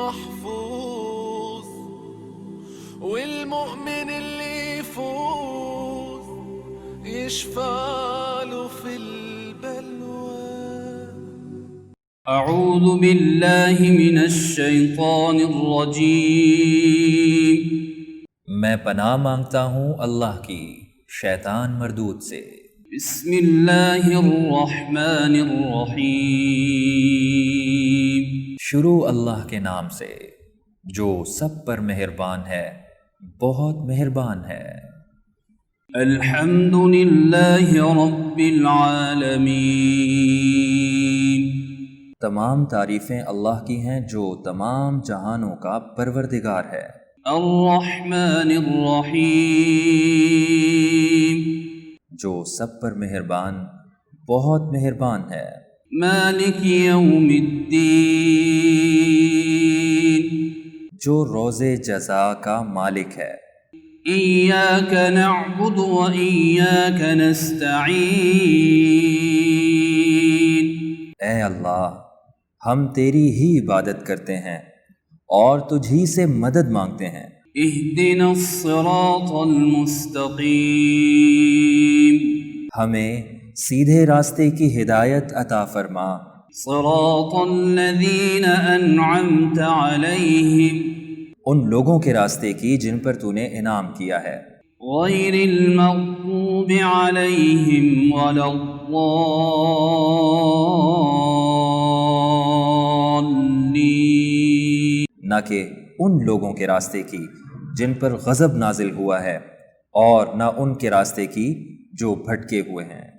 محفوظ والمؤمن اللي يفوز يشفع له في البلوى. أعوذ بالله من الشيطان الرجيم. मैं पनाह मांगता हूँ अल्लाह की शैतान मरदूद से। बिस्मिल्लाहिर्रहमानिर्रहीम। शुरू अल्लाह के नाम से जो सब पर मेहरबान है, बहुत मेहरबान है। अल्हम्दुलिल्लाहि रब्बिल आलमीन। तमाम तारीफ़ें अल्लाह की हैं जो तमाम जहानों का परवरदिगार है। अर्रहमानिर्रहीम। जो सब पर मेहरबान, बहुत मेहरबान है। मालिक यौमिद्दीन। जो रोज़े जज़ा का मालिक है। इय्याक नअबुदु व इय्याक नस्तईन। ऐ अल्लाह, हम तेरी ही इबादत करते हैं और तुझी से मदद मांगते हैं। इहदिनस सिरातल मुस्तकीम। हमें सीधे रास्ते की हिदायत अता फरमा। सिरातल लज़ीना अनअमत अलैहिम। उन लोगों के रास्ते की जिन पर तूने इनाम किया है। गैरिल मग़ज़ूबि अलैहिम वलद्दाल्लीन। न कि उन लोगों के रास्ते की जिन पर गज़ब नाजिल हुआ है और न उनके रास्ते की जो भटके हुए हैं।